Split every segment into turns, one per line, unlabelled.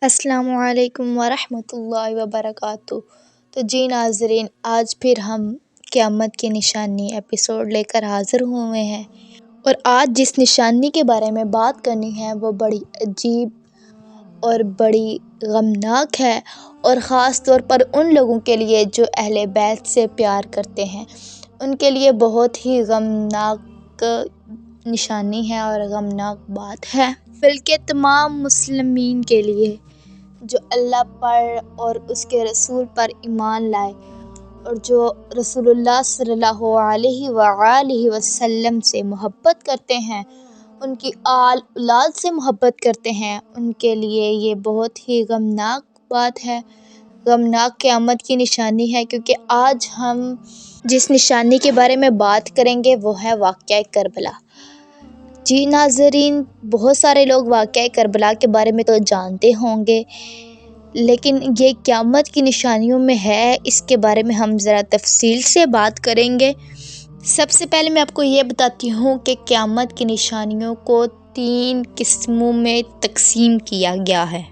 السلام علیکم ورحمۃ اللہ وبرکاتہ۔ تو جی ناظرین، آج پھر ہم قیامت کی نشانی ایپیسوڈ لے کر حاضر ہوئے ہیں، اور آج جس نشانی کے بارے میں بات کرنی ہے وہ بڑی عجیب اور بڑی غمناک ہے، اور خاص طور پر ان لوگوں کے لیے جو اہل بیت سے پیار کرتے ہیں، ان کے لیے بہت ہی غمناک نشانی ہے اور غمناک بات ہے، بلکہ تمام مسلمین کے لیے جو اللہ پر اور اس کے رسول پر ایمان لائے، اور جو رسول اللہ صلی اللہ علیہ وآلہ وسلم سے محبت کرتے ہیں، ان کی آل اولاد سے محبت کرتے ہیں، ان کے لیے یہ بہت ہی غمناک بات ہے، غمناک قیامت کی نشانی ہے، کیونکہ آج ہم جس نشانی کے بارے میں بات کریں گے وہ ہے واقعہ کربلا۔ جی ناظرین، بہت سارے لوگ واقعہ کربلا کے بارے میں تو جانتے ہوں گے، لیکن یہ قیامت کی نشانیوں میں ہے، اس کے بارے میں ہم ذرا تفصیل سے بات کریں گے۔ سب سے پہلے میں آپ کو یہ بتاتی ہوں کہ قیامت کی نشانیوں کو 3 قسموں میں تقسیم کیا گیا ہے۔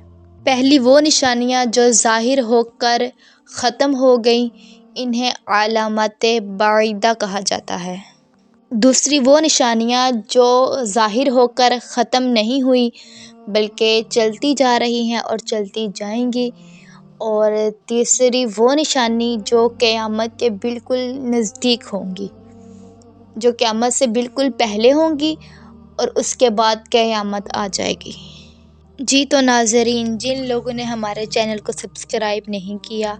پہلی وہ نشانیاں جو ظاہر ہو کر ختم ہو گئیں، انہیں علامات بعیدہ کہا جاتا ہے۔ دوسری وہ نشانیاں جو ظاہر ہو کر ختم نہیں ہوئی بلکہ چلتی جا رہی ہیں اور چلتی جائیں گی۔ اور تیسری وہ نشانی جو قیامت کے بالکل نزدیک ہوں گی، جو قیامت سے بالکل پہلے ہوں گی اور اس کے بعد قیامت آ جائے گی۔ جی تو ناظرین، جن لوگوں نے ہمارے چینل کو سبسکرائب نہیں کیا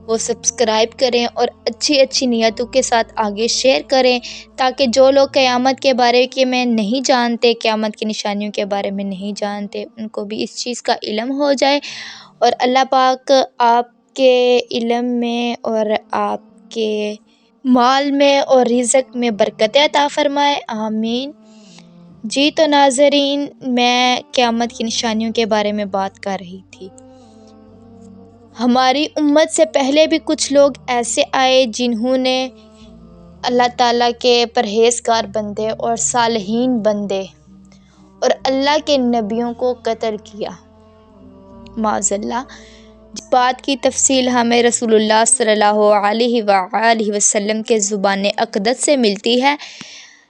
وہ سبسکرائب کریں اور اچھی اچھی نیتوں کے ساتھ آگے شیئر کریں، تاکہ جو لوگ قیامت کے بارے میں نہیں جانتے، قیامت کی نشانیوں کے بارے میں نہیں جانتے، ان کو بھی اس چیز کا علم ہو جائے، اور اللہ پاک آپ کے علم میں اور آپ کے مال میں اور رزق میں برکت عطا فرمائے، آمین۔ جی تو ناظرین، میں قیامت کی نشانیوں کے بارے میں بات کر رہی تھی۔ ہماری امت سے پہلے بھی کچھ لوگ ایسے آئے جنہوں نے اللہ تعالیٰ کے پرہیزگار بندے اور صالحین بندے اور اللہ کے نبیوں کو قتل کیا، معاذ اللہ۔ جس بات کی تفصیل ہمیں رسول اللہ صلی اللہ علیہ وآلہ وسلم کے زبان اقدس سے ملتی ہے۔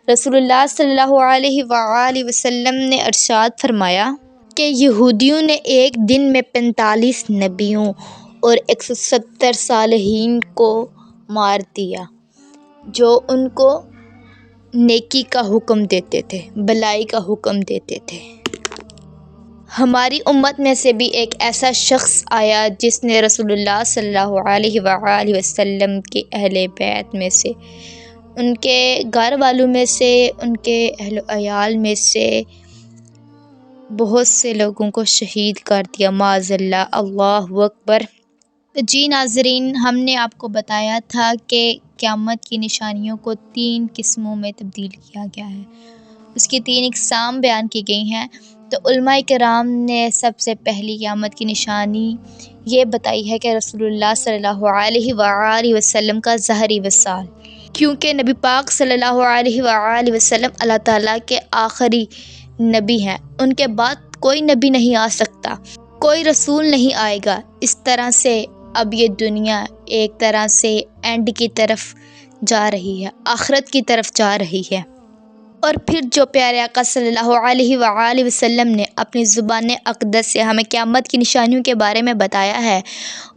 رسول اللہ صلی اللہ علیہ وآلہ وسلم نے ارشاد فرمایا کہ یہودیوں نے ایک دن میں 45 نبیوں اور 170 صالحین کو مار دیا، جو ان کو نیکی کا حکم دیتے تھے، بھلائی کا حکم دیتے تھے۔ ہماری امت میں سے بھی ایک ایسا شخص آیا جس نے رسول اللہ صلی اللہ علیہ وآلہ وسلم کے اہل بیت میں سے، ان کے گھر والوں میں سے، ان کے اہل و عیال میں سے بہت سے لوگوں کو شہید کر دیا، معاذ اللہ، اللہ اکبر۔ جی ناظرین، ہم نے آپ کو بتایا تھا کہ قیامت کی نشانیوں کو 3 قسموں میں تبدیل کیا گیا ہے، اس کی 3 اقسام بیان کی گئی ہیں۔ تو علماء کرام نے سب سے پہلی قیامت کی نشانی یہ بتائی ہے کہ رسول اللہ صلی اللہ علیہ وآلہ وسلم کا ظہری وصال، کیونکہ نبی پاک صلی اللہ علیہ وآلہ وسلم اللہ تعالیٰ کے آخری نبی ہیں، ان کے بعد کوئی نبی نہیں آ سکتا، کوئی رسول نہیں آئے گا۔ اس طرح سے اب یہ دنیا ایک طرح سے اینڈ کی طرف جا رہی ہے، آخرت کی طرف جا رہی ہے۔ اور پھر جو پیارے آقا صلی اللہ علیہ وآلہ وسلم نے اپنی زبان اقدس سے ہمیں قیامت کی نشانیوں کے بارے میں بتایا ہے،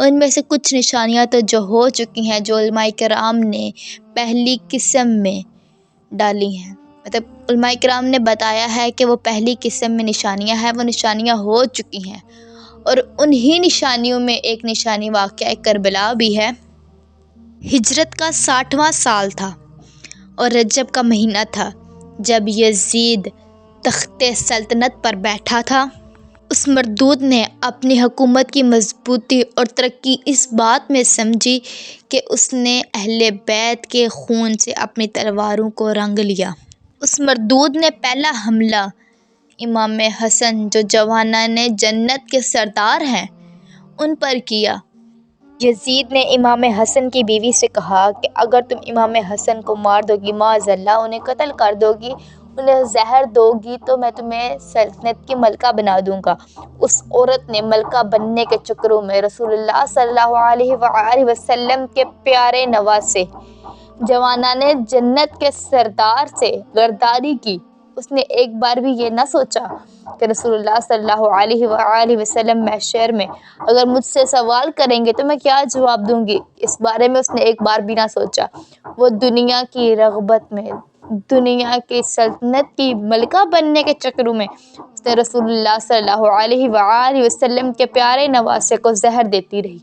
ان میں سے کچھ نشانیاں تو جو ہو چکی ہیں، جو علماء کرام نے پہلی قسم میں ڈالی ہیں، مطلب علماء کرام نے بتایا ہے کہ وہ پہلی قسم میں نشانیاں ہیں، وہ نشانیاں ہو چکی ہیں، اور انہی نشانیوں میں ایک نشانی واقعہ کربلا بھی ہے۔ ہجرت کا 60واں سال تھا اور رجب کا مہینہ تھا، جب یزید تخت سلطنت پر بیٹھا تھا۔ اس مردود نے اپنی حکومت کی مضبوطی اور ترقی اس بات میں سمجھی کہ اس نے اہل بیت کے خون سے اپنی تلواروں کو رنگ لیا۔ اس مردود نے پہلا حملہ امام حسن، جو جوانان جنت کے سردار ہیں، ان پر کیا۔ یزید نے امام حسن کی بیوی سے کہا کہ اگر تم امام حسن کو مار دو گی، معاذ اللہ انہیں قتل کر دو گی، انہیں زہر دو گی تو میں تمہیں سلطنت کی ملکہ بنا دوں گا۔ اس عورت نے ملکہ بننے کے چکروں میں رسول اللہ صلی اللہ علیہ وآلہ وسلم کے پیارے نواسے جوانان جنت کے سردار سے غداری کی۔ اس نے ایک بار بھی یہ نہ سوچا کہ رسول اللہ صلی اللہ علیہ وآلہ وسلم محشر میں اگر مجھ سے سوال کریں گے تو میں کیا جواب دوں گی، اس بارے میں اس نے ایک بار بھی نہ سوچا۔ وہ دنیا کی رغبت میں، دنیا کی سلطنت کی ملکہ بننے کے چکروں میں اس نے رسول اللہ صلی اللہ علیہ وآلہ وسلم کے پیارے نواسے کو زہر دیتی رہی،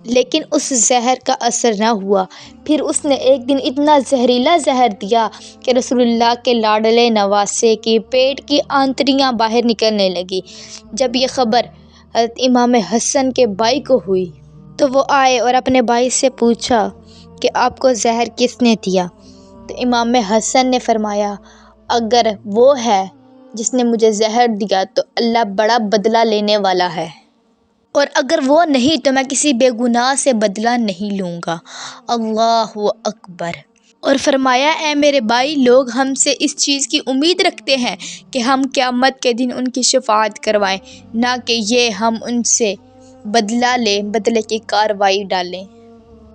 لیکن اس زہر کا اثر نہ ہوا۔ پھر اس نے ایک دن اتنا زہریلا زہر دیا کہ رسول اللہ کے لاڈلے نواسے کی پیٹ کی آنتڑیاں باہر نکلنے لگی۔ جب یہ خبر حضرت امام حسن کے بھائی کو ہوئی تو وہ آئے اور اپنے بھائی سے پوچھا کہ آپ کو زہر کس نے دیا؟ تو امام حسن نے فرمایا، اگر وہ ہے جس نے مجھے زہر دیا تو اللہ بڑا بدلہ لینے والا ہے، اور اگر وہ نہیں تو میں کسی بے گناہ سے بدلہ نہیں لوں گا۔ اللہ اکبر۔ اور فرمایا، اے میرے بھائی، لوگ ہم سے اس چیز کی امید رکھتے ہیں کہ ہم قیامت کے دن ان کی شفاعت کروائیں، نہ کہ یہ ہم ان سے بدلہ لیں، بدلے کی کارروائی ڈالیں۔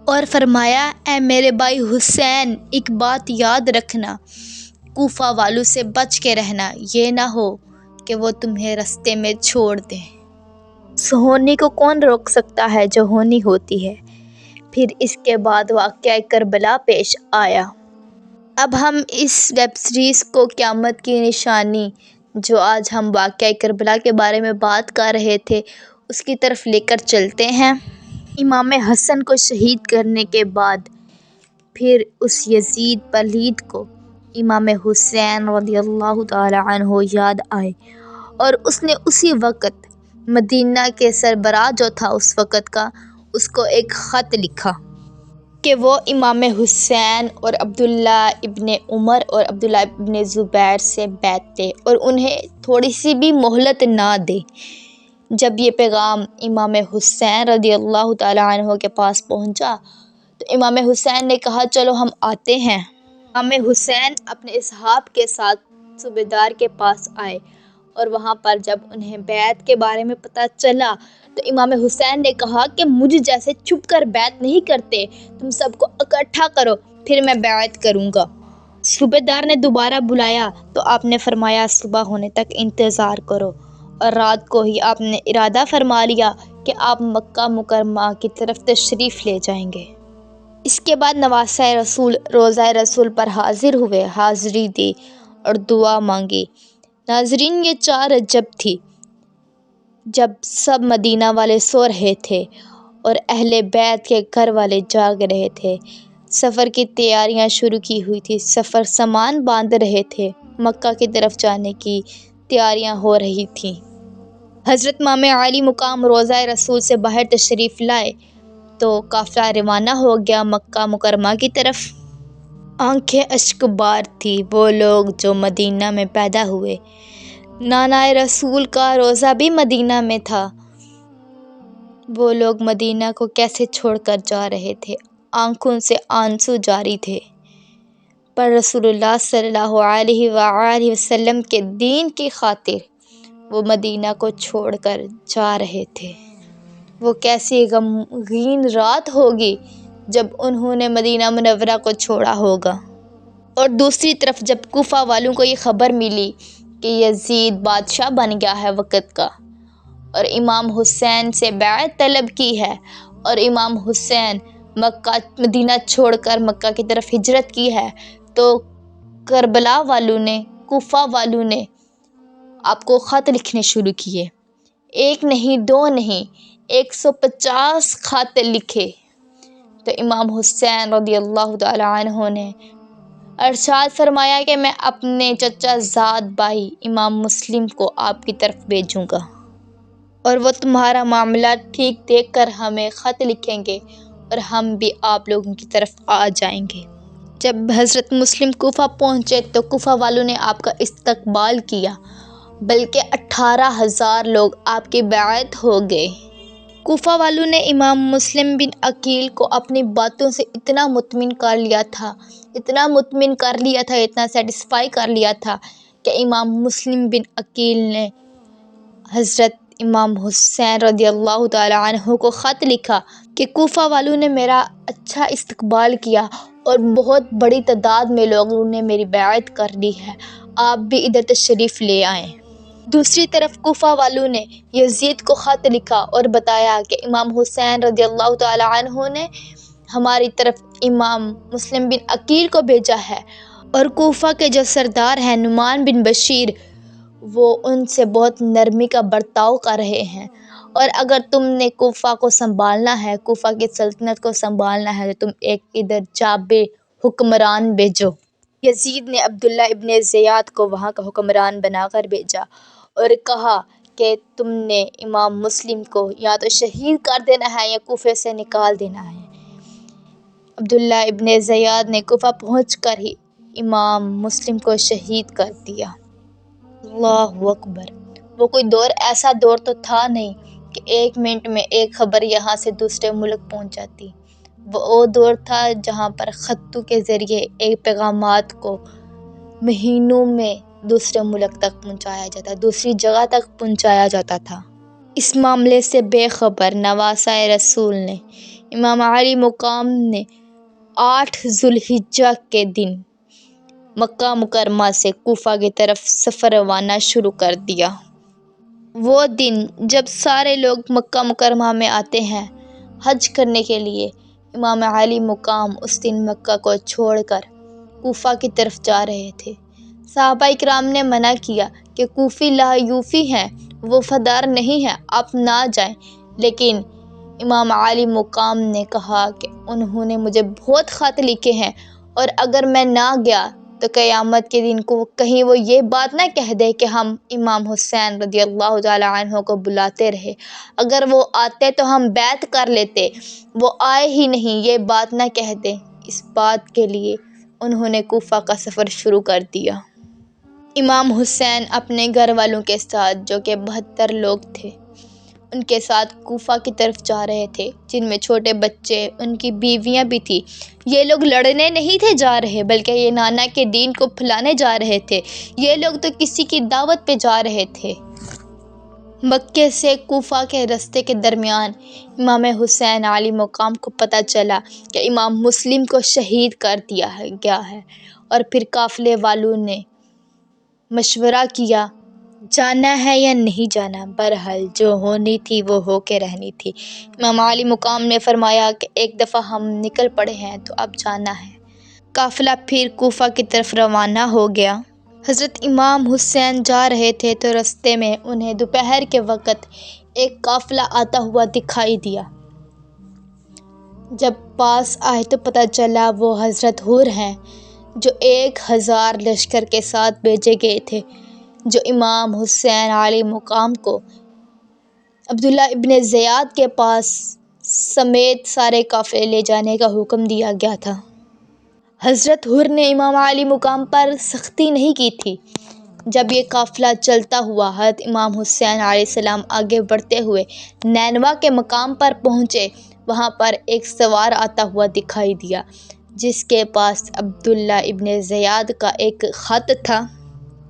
اور فرمایا، اے میرے بھائی حسین، ایک بات یاد رکھنا، کوفہ والوں سے بچ کے رہنا، یہ نہ ہو کہ وہ تمہیں رستے میں چھوڑ دیں۔ اس ہونی کو کون روک سکتا ہے جو ہونی ہوتی ہے۔ پھر اس کے بعد واقعہ کربلا پیش آیا۔ اب ہم اس ویب سیریز کو قیامت کی نشانی، جو آج ہم واقعہ کربلا کے بارے میں بات کر رہے تھے، اس کی طرف لے کر چلتے ہیں۔ امام حسن کو شہید کرنے کے بعد پھر اس یزید پلید کو امام حسین رضی اللہ تعالی عنہ یاد آئے، اور اس نے اسی وقت مدینہ کے سربراہ جو تھا اس وقت کا، اس کو ایک خط لکھا کہ وہ امام حسین اور عبداللہ ابن عمر اور عبداللہ ابن زبیر سے بیعت لے اور انہیں تھوڑی سی بھی مہلت نہ دے۔ جب یہ پیغام امام حسین رضی اللہ تعالی عنہ کے پاس پہنچا تو امام حسین نے کہا، چلو ہم آتے ہیں۔ امام حسین اپنے اصحاب کے ساتھ صوبیدار کے پاس آئے، اور وہاں پر جب انہیں بیعت کے بارے میں پتہ چلا تو امام حسین نے کہا کہ مجھ جیسے چھپ کر بیعت نہیں کرتے، تم سب کو اکٹھا کرو پھر میں بیعت کروں گا۔ صوبیدار نے دوبارہ بلایا تو آپ نے فرمایا، صبح ہونے تک انتظار کرو، اور رات کو ہی آپ نے ارادہ فرما لیا کہ آپ مکہ مکرمہ کی طرف تشریف لے جائیں گے۔ اس کے بعد نواسۂ رسول روضہ رسول پر حاضر ہوئے، حاضری دی اور دعا مانگی۔ ناظرین، یہ 4 رجب تھی جب سب مدینہ والے سو رہے تھے اور اہل بیت کے گھر والے جاگ رہے تھے۔ سفر کی تیاریاں شروع کی ہوئی تھی، سفر سامان باندھ رہے تھے، مکہ کی طرف جانے کی تیاریاں ہو رہی تھیں۔ حضرت امام علی مقام روضہ رسول سے باہر تشریف لائے تو قافلہ روانہ ہو گیا مکہ مکرمہ کی طرف۔ آنکھیں اشک بار تھی وہ لوگ جو مدینہ میں پیدا ہوئے۔ نانہ رسول کا روضہ بھی مدینہ میں تھا۔ وہ لوگ مدینہ کو کیسے چھوڑ کر جا رہے تھے، آنکھوں سے آنسو جاری تھے، پر رسول اللہ صلی اللہ علیہ وآلہ وسلم کے دین کی خاطر وہ مدینہ کو چھوڑ کر جا رہے تھے۔ وہ کیسی غمگین رات ہوگی جب انہوں نے مدینہ منورہ کو چھوڑا ہوگا۔ اور دوسری طرف جب کوفہ والوں کو یہ خبر ملی کہ یزید بادشاہ بن گیا ہے وقت کا، اور امام حسین سے بیعت طلب کی ہے، اور امام حسین مدینہ چھوڑ کر مکہ کی طرف ہجرت کی ہے، تو کربلا والوں نے، کوفہ والوں نے آپ کو خط لکھنے شروع کیے۔ 1 نہیں 2 نہیں 150 خط لکھے۔ تو امام حسین رضی اللہ تعالی عنہ نے ارشاد فرمایا کہ میں اپنے چچا زاد بھائی امام مسلم کو آپ کی طرف بھیجوں گا، اور وہ تمہارا معاملہ ٹھیک دیکھ کر ہمیں خط لکھیں گے اور ہم بھی آپ لوگوں کی طرف آ جائیں گے۔ جب حضرت مسلم کوفہ پہنچے تو کوفہ والوں نے آپ کا استقبال کیا، بلکہ 18,000 لوگ آپ کی بیعت ہو گئے۔ کوفہ والوں نے امام مسلم بن عقیل کو اپنی باتوں سے اتنا مطمئن کر لیا تھا، اتنا سیٹسفائی کر لیا تھا کہ امام مسلم بن عقیل نے حضرت امام حسین رضی اللہ تعالیٰ عنہ کو خط لکھا کہ کوفہ والوں نے میرا اچھا استقبال کیا اور بہت بڑی تعداد میں لوگوں نے میری بیعت کر لی ہے، آپ بھی ادھر تشریف لے آئیں۔ دوسری طرف کوفہ والوں نے یزید کو خط لکھا اور بتایا کہ امام حسین رضی اللہ تعالیٰ عنہ نے ہماری طرف امام مسلم بن عقیل کو بھیجا ہے، اور کوفہ کے جو سردار ہیں نعمان بن بشیر، وہ ان سے بہت نرمی کا برتاؤ کر رہے ہیں، اور اگر تم نے کوفہ کو سنبھالنا ہے، کوفہ کی سلطنت کو سنبھالنا ہے، تو تم ایک ادھر جابر حکمران بھیجو۔ یزید نے عبداللہ ابن زیاد کو وہاں کا حکمران بنا کر بھیجا اور کہا کہ تم نے امام مسلم کو یا تو شہید کر دینا ہے یا کوفے سے نکال دینا ہے۔ عبداللہ ابن زیاد نے کوفہ پہنچ کر ہی امام مسلم کو شہید کر دیا۔ اللہ اکبر! وہ کوئی دور ایسا دور تو تھا نہیں کہ ایک منٹ میں ایک خبر یہاں سے دوسرے ملک پہنچ جاتی۔ وہ دور تھا جہاں پر خطوں کے ذریعے ایک پیغامات کو مہینوں میں دوسرے ملک تک پہنچایا جاتا، دوسری جگہ تک پہنچایا جاتا تھا۔ اس معاملے سے بے خبر نواسۂ رسول نے امام علی مقام نے 8 ذوالحجہ کے دن مکہ مکرمہ سے کوفہ کی طرف سفر روانہ شروع کر دیا۔ وہ دن جب سارے لوگ مکہ مکرمہ میں آتے ہیں حج کرنے کے لیے، امام علی مقام اس دن مکہ کو چھوڑ کر کوفہ کی طرف جا رہے تھے۔ صحابہ اکرام نے منع کیا کہ کوفی لایوفی ہیں، وفادار نہیں ہیں، آپ نہ جائیں، لیکن امام علی مقام نے کہا کہ انہوں نے مجھے بہت خط لکھے ہیں، اور اگر میں نہ گیا تو قیامت کے دن کو کہیں وہ یہ بات نہ کہہ دے کہ ہم امام حسین رضی اللہ تعالیٰ عنہ کو بلاتے رہے، اگر وہ آتے تو ہم بیعت کر لیتے، وہ آئے ہی نہیں، یہ بات نہ کہہ دے۔ اس بات کے لیے انہوں نے کوفہ کا سفر شروع کر دیا۔ امام حسین اپنے گھر والوں کے ساتھ، جو کہ 72 لوگ تھے، ان کے ساتھ کوفہ کی طرف جا رہے تھے، جن میں چھوٹے بچے، ان کی بیویاں بھی تھیں۔ یہ لوگ لڑنے نہیں تھے جا رہے، بلکہ یہ نانا کے دین کو پھیلانے جا رہے تھے۔ یہ لوگ تو کسی کی دعوت پہ جا رہے تھے۔ مکے سے کوفہ کے راستے کے درمیان امام حسین علی مقام کو پتہ چلا کہ امام مسلم کو شہید کر دیا گیا ہے، اور پھر قافلے والوں نے مشورہ کیا جانا ہے یا نہیں جانا۔ بہرحال جو ہونی تھی وہ ہو کے رہنی تھی۔ امام علی مقام نے فرمایا کہ ایک دفعہ ہم نکل پڑے ہیں تو اب جانا ہے۔ قافلہ پھر کوفہ کی طرف روانہ ہو گیا۔ حضرت امام حسین جا رہے تھے تو راستے میں انہیں دوپہر کے وقت ایک قافلہ آتا ہوا دکھائی دیا۔ جب پاس آئے تو پتہ چلا وہ حضرت حر ہیں، جو 1000 لشکر کے ساتھ بھیجے گئے تھے، جو امام حسین علی مقام کو عبداللہ ابن زیاد کے پاس سمیت سارے قافلے لے جانے کا حکم دیا گیا تھا۔ حضرت حر نے امام علی مقام پر سختی نہیں کی تھی۔ جب یہ قافلہ چلتا ہوا حضرت امام حسین علیہ السلام آگے بڑھتے ہوئے نینوا کے مقام پر پہنچے، وہاں پر ایک سوار آتا ہوا دکھائی دیا، جس کے پاس عبداللہ ابن زیاد کا ایک خط تھا۔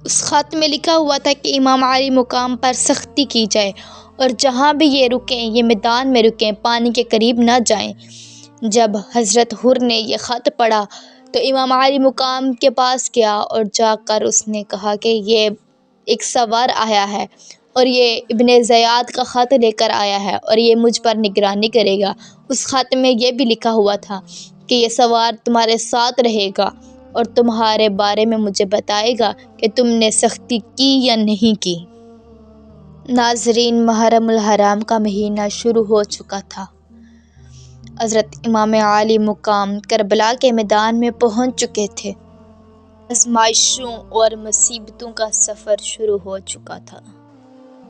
اس خط میں لکھا ہوا تھا کہ امام علی مقام پر سختی کی جائے، اور جہاں بھی یہ رکیں، یہ میدان میں رکیں، پانی کے قریب نہ جائیں۔ جب حضرت حر نے یہ خط پڑھا تو امام علی مقام کے پاس گیا اور جا کر اس نے کہا کہ یہ ایک سوار آیا ہے، اور یہ ابن زیاد کا خط لے کر آیا ہے، اور یہ مجھ پر نگرانی کرے گا۔ اس خط میں یہ بھی لکھا ہوا تھا کہ یہ سوار تمہارے ساتھ رہے گا اور تمہارے بارے میں مجھے بتائے گا کہ تم نے سختی کی یا نہیں کی۔ ناظرین، محرم الحرام کا مہینہ شروع ہو چکا تھا۔ حضرت امام علی مقام کربلا کے میدان میں پہنچ چکے تھے۔ آزمائشوں اور مصیبتوں کا سفر شروع ہو چکا تھا۔